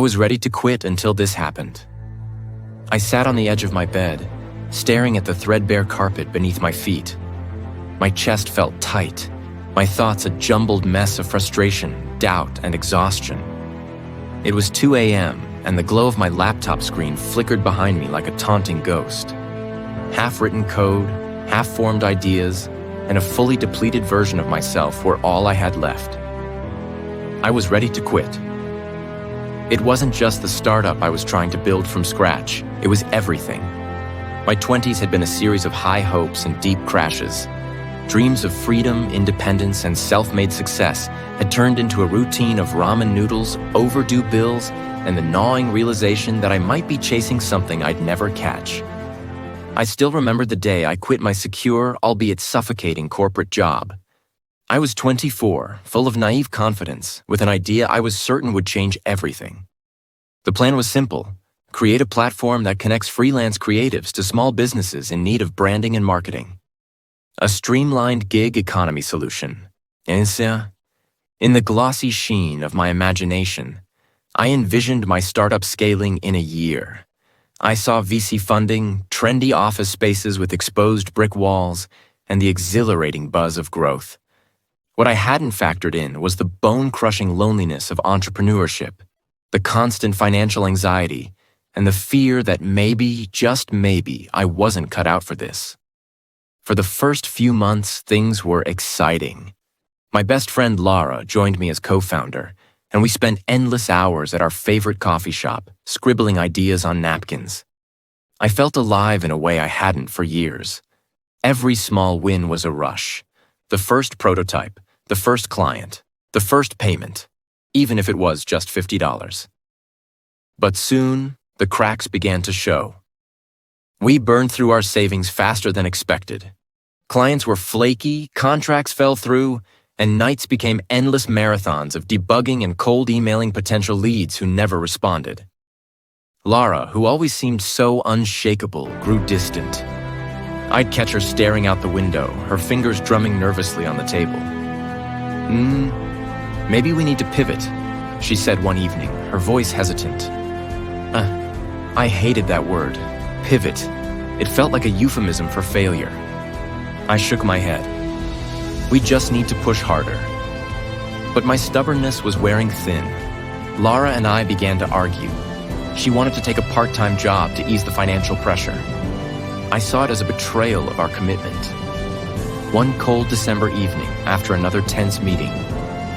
was ready to quit until this happened. I sat on the edge of my bed, staring at the threadbare carpet beneath my feet. My chest felt tight, my thoughts a jumbled mess of frustration, doubt, and exhaustion. It was 2 a.m., and the glow of my laptop screen flickered behind me like a taunting ghost. Half-written code, half-formed ideas, and a fully depleted version of myself were all I had left. I was ready to quit. It wasn't just the startup I was trying to build from scratch, it was everything. My 20s had been a series of high hopes and deep crashes. Dreams of freedom, independence, and self-made success had turned into a routine of ramen noodles, overdue bills, and the gnawing realization that I might be chasing something I'd never catch. I still remembered the day I quit my secure, albeit suffocating corporate job. I was 24, full of naive confidence, with an idea I was certain would change everything. The plan was simple: create a platform that connects freelance creatives to small businesses in need of branding and marketing. A streamlined gig economy solution. In the glossy sheen of my imagination, I envisioned my startup scaling in a year. I saw VC funding, trendy office spaces with exposed brick walls, and the exhilarating buzz of growth. What I hadn't factored in was the bone-crushing loneliness of entrepreneurship, the constant financial anxiety, and the fear that maybe, just maybe, I wasn't cut out for this. For the first few months, things were exciting. My best friend Lara joined me as co-founder, and we spent endless hours at our favorite coffee shop, scribbling ideas on napkins. I felt alive in a way I hadn't for years. Every small win was a rush. The first prototype, the first client, the first payment, even if it was just $50. But soon, the cracks began to show. We burned through our savings faster than expected. Clients were flaky, contracts fell through, and nights became endless marathons of debugging and cold emailing potential leads who never responded. Lara, who always seemed so unshakable, grew distant. I'd catch her staring out the window, her fingers drumming nervously on the table. Maybe we need to pivot, she said one evening, her voice hesitant. I hated that word, pivot. It felt like a euphemism for failure. I shook my head. We just need to push harder. But my stubbornness was wearing thin. Lara and I began to argue. She wanted to take a part-time job to ease the financial pressure. I saw it as a betrayal of our commitment. One cold December evening, after another tense meeting,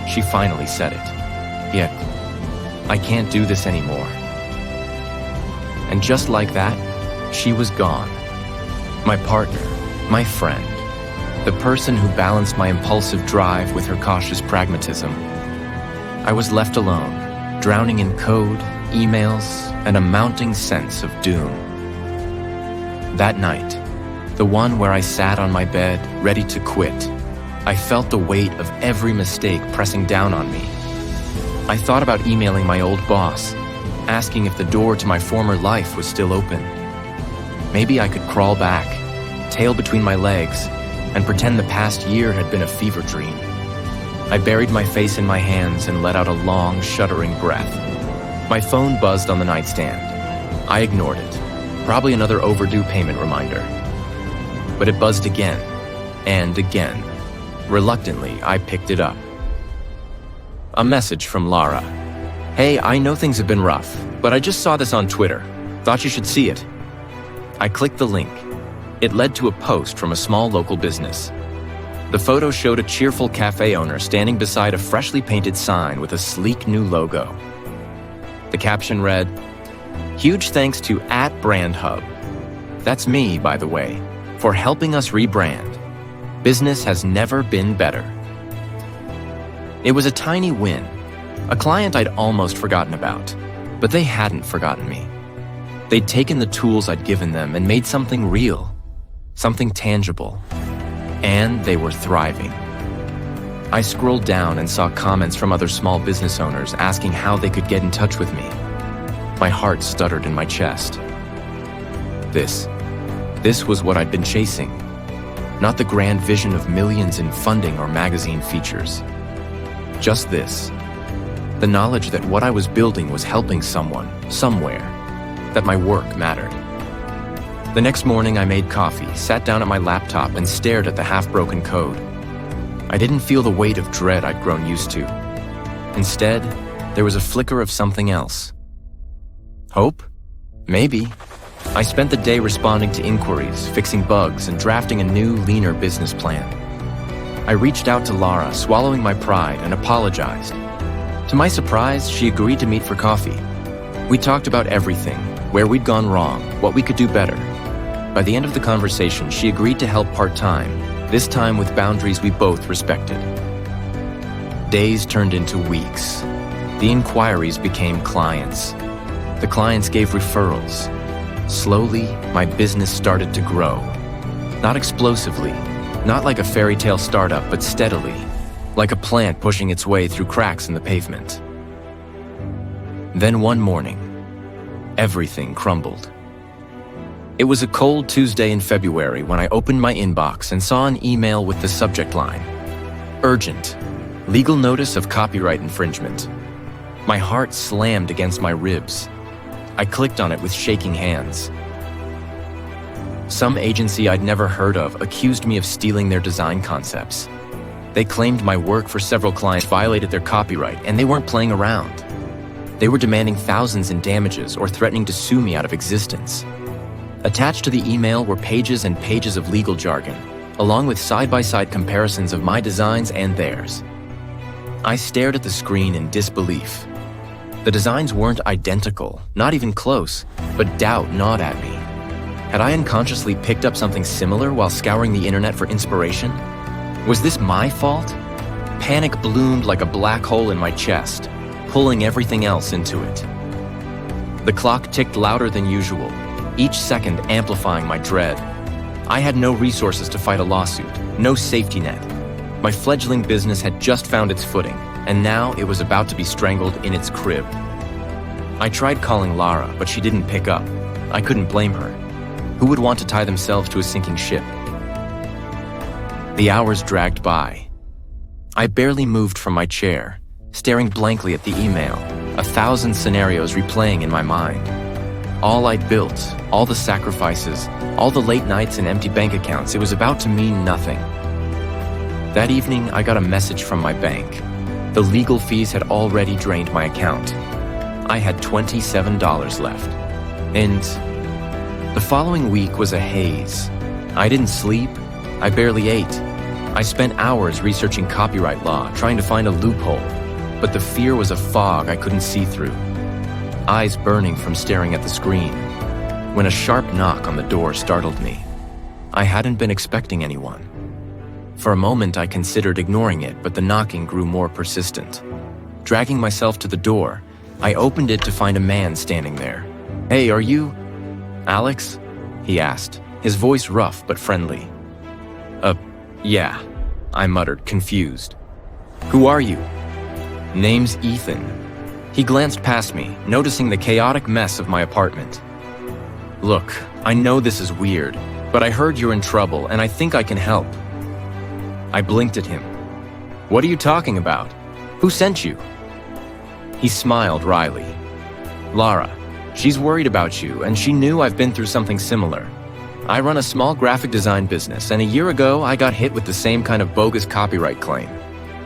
she finally said it. I can't do this anymore. And just like that, she was gone. My partner, my friend, the person who balanced my impulsive drive with her cautious pragmatism. I was left alone, drowning in code, emails, and a mounting sense of doom. That night, the one where I sat on my bed, ready to quit, I felt the weight of every mistake pressing down on me. I thought about emailing my old boss, asking if the door to my former life was still open. Maybe I could crawl back, tail between my legs, and pretend the past year had been a fever dream. I buried my face in my hands and let out a long, shuddering breath. My phone buzzed on the nightstand. I ignored it. Probably another overdue payment reminder. But it buzzed again, and again. Reluctantly, I picked it up. A message from Lara. Hey, I know things have been rough, but I just saw this on Twitter. Thought you should see it. I clicked the link. It led to a post from a small local business. The photo showed a cheerful cafe owner standing beside a freshly painted sign with a sleek new logo. The caption read, "Huge thanks to @BrandHub. That's me, by the way, for helping us rebrand. Business has never been better." It was a tiny win, a client I'd almost forgotten about, but they hadn't forgotten me. They'd taken the tools I'd given them and made something real, something tangible, and they were thriving. I scrolled down and saw comments from other small business owners asking how they could get in touch with me. My heart stuttered in my chest. This was what I'd been chasing, not the grand vision of millions in funding or magazine features. Just this. The knowledge that what I was building was helping someone, somewhere, that my work mattered. The next morning I made coffee, sat down at my laptop, and stared at the half-broken code. I didn't feel the weight of dread I'd grown used to. Instead, there was a flicker of something else. Hope? Maybe. I spent the day responding to inquiries, fixing bugs, and drafting a new, leaner business plan. I reached out to Lara, swallowing my pride, and apologized. To my surprise, she agreed to meet for coffee. We talked about everything, where we'd gone wrong, what we could do better. By the end of the conversation, she agreed to help part-time, this time with boundaries we both respected. Days turned into weeks. The inquiries became clients. The clients gave referrals. Slowly, my business started to grow. Not explosively, not like a fairy tale startup, but steadily, like a plant pushing its way through cracks in the pavement. Then one morning, everything crumbled. It was a cold Tuesday in February when I opened my inbox and saw an email with the subject line, "Urgent, legal notice of copyright infringement." My heart slammed against my ribs. I clicked on it with shaking hands. Some agency I'd never heard of accused me of stealing their design concepts. They claimed my work for several clients violated their copyright, and they weren't playing around. They were demanding thousands in damages or threatening to sue me out of existence. Attached to the email were pages and pages of legal jargon, along with side-by-side comparisons of my designs and theirs. I stared at the screen in disbelief. The designs weren't identical, not even close, but doubt gnawed at me. Had I unconsciously picked up something similar while scouring the internet for inspiration? Was this my fault? Panic bloomed like a black hole in my chest, pulling everything else into it. The clock ticked louder than usual, each second amplifying my dread. I had no resources to fight a lawsuit, no safety net. My fledgling business had just found its footing, and now it was about to be strangled in its crib. I tried calling Lara, but she didn't pick up. I couldn't blame her. Who would want to tie themselves to a sinking ship? The hours dragged by. I barely moved from my chair, staring blankly at the email, 1,000 scenarios replaying in my mind. All I'd built, all the sacrifices, all the late nights and empty bank accounts, it was about to mean nothing. That evening, I got a message from my bank. The legal fees had already drained my account. I had $27 left. And the following week was a haze. I didn't sleep. I barely ate. I spent hours researching copyright law, trying to find a loophole. But the fear was a fog I couldn't see through. Eyes burning from staring at the screen, when a sharp knock on the door startled me. I hadn't been expecting anyone. For a moment, I considered ignoring it, but the knocking grew more persistent. Dragging myself to the door, I opened it to find a man standing there. "Hey, are you Alex?" he asked, his voice rough but friendly. Yeah," I muttered, confused. "Who are you?" "Name's Ethan." He glanced past me, noticing the chaotic mess of my apartment. "Look, I know this is weird, but I heard you're in trouble and I think I can help." I blinked at him. "What are you talking about? Who sent you?" He smiled wryly. "Lara. She's worried about you, and she knew I've been through something similar. I run a small graphic design business, and a year ago I got hit with the same kind of bogus copyright claim.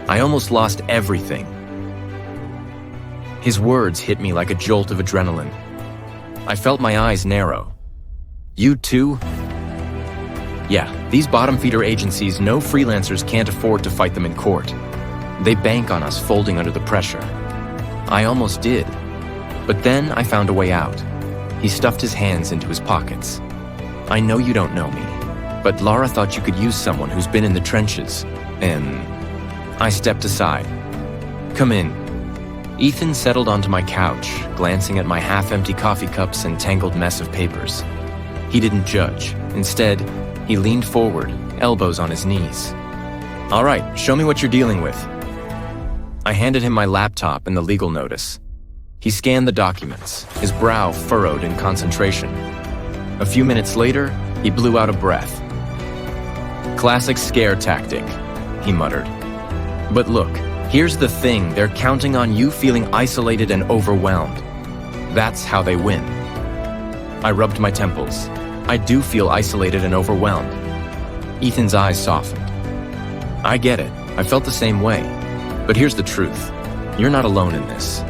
I almost lost everything." His words hit me like a jolt of adrenaline. I felt my eyes narrow. "You too?" "Yeah, these bottom-feeder agencies know freelancers can't afford to fight them in court. They bank on us folding under the pressure." I almost did. But then I found a way out. He stuffed his hands into his pockets. "I know you don't know me, but Lara thought you could use someone who's been in the trenches." I stepped aside. "Come in." Ethan settled onto my couch, glancing at my half-empty coffee cups and tangled mess of papers. He didn't judge. Instead, he leaned forward, elbows on his knees. "All right, show me what you're dealing with." I handed him my laptop and the legal notice. He scanned the documents, his brow furrowed in concentration. A few minutes later, he blew out a breath. "Classic scare tactic," he muttered. "But look, Here's the thing, they're counting on you feeling isolated and overwhelmed. That's how they win. I rubbed my temples. I do feel isolated and overwhelmed. Ethan's eyes softened. I get it. I felt the same way. But here's the truth. You're not alone in this.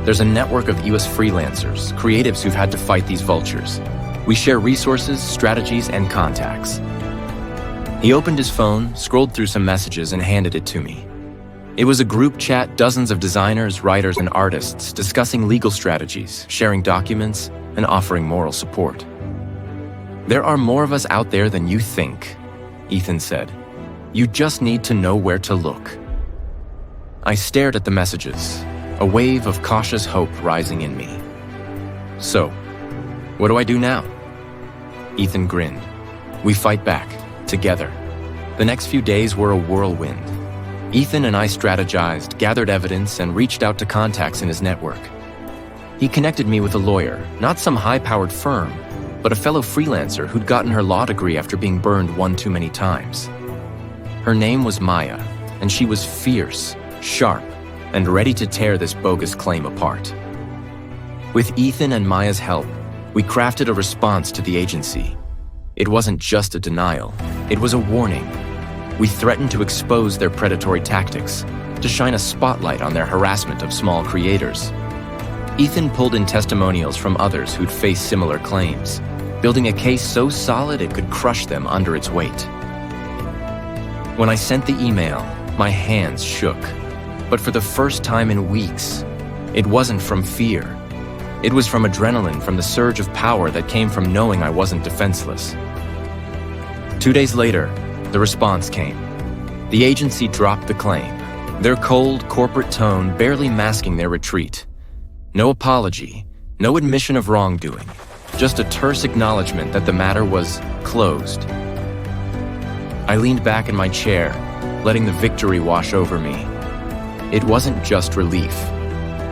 There's a network of US freelancers, creatives who've had to fight these vultures. We share resources, strategies, and contacts. He opened his phone, scrolled through some messages, and handed it to me. It was a group chat, dozens of designers, writers, and artists discussing legal strategies, sharing documents, and offering moral support. There are more of us out there than you think, Ethan said. You just need to know where to look. I stared at the messages, a wave of cautious hope rising in me. So, what do I do now? Ethan grinned. We fight back, together. The next few days were a whirlwind. Ethan and I strategized, gathered evidence, and reached out to contacts in his network. He connected me with a lawyer, not some high-powered firm, but a fellow freelancer who'd gotten her law degree after being burned one too many times. Her name was Maya, and she was fierce, sharp, and ready to tear this bogus claim apart. With Ethan and Maya's help, we crafted a response to the agency. It wasn't just a denial, it was a warning. We threatened to expose their predatory tactics, to shine a spotlight on their harassment of small creators. Ethan pulled in testimonials from others who'd faced similar claims, building a case so solid it could crush them under its weight. When I sent the email, my hands shook. But for the first time in weeks, it wasn't from fear. It was from adrenaline, from the surge of power that came from knowing I wasn't defenseless. 2 days later, the response came. The agency dropped the claim, their cold corporate tone barely masking their retreat. No apology, no admission of wrongdoing, just a terse acknowledgement that the matter was closed. I leaned back in my chair, letting the victory wash over me. It wasn't just relief,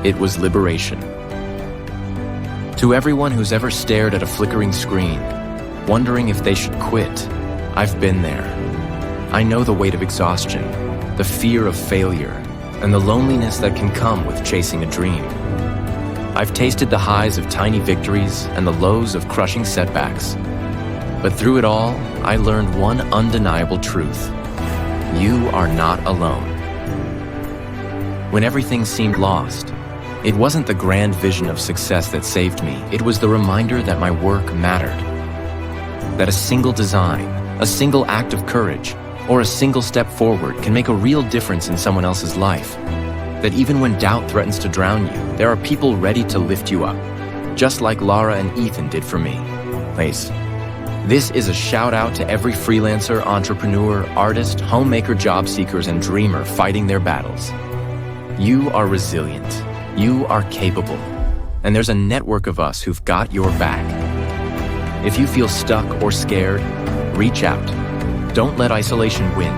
it was liberation. To everyone who's ever stared at a flickering screen, wondering if they should quit, I've been there. I know the weight of exhaustion, the fear of failure, and the loneliness that can come with chasing a dream. I've tasted the highs of tiny victories and the lows of crushing setbacks. But through it all, I learned one undeniable truth. You are not alone. When everything seemed lost, it wasn't the grand vision of success that saved me. It was the reminder that my work mattered. That a single design, a single act of courage, or a single step forward can make a real difference in someone else's life. That even when doubt threatens to drown you, there are people ready to lift you up, just like Lara and Ethan did for me. This is a shout out to every freelancer, entrepreneur, artist, homemaker, job seekers, and dreamer fighting their battles. You are resilient. You are capable. And there's a network of us who've got your back. If you feel stuck or scared, reach out. Don't let isolation win.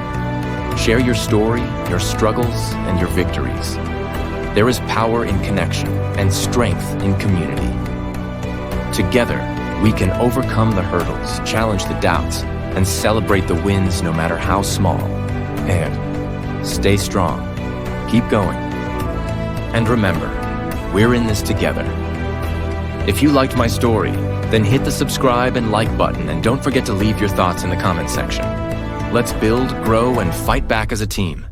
Share your story, your struggles, and your victories. There is power in connection and strength in community. Together, we can overcome the hurdles, challenge the doubts, and celebrate the wins no matter how small. And stay strong. Keep going. And remember, we're in this together. If you liked my story, then hit the subscribe and like button, and don't forget to leave your thoughts in the comment section. Let's build, grow, and fight back as a team.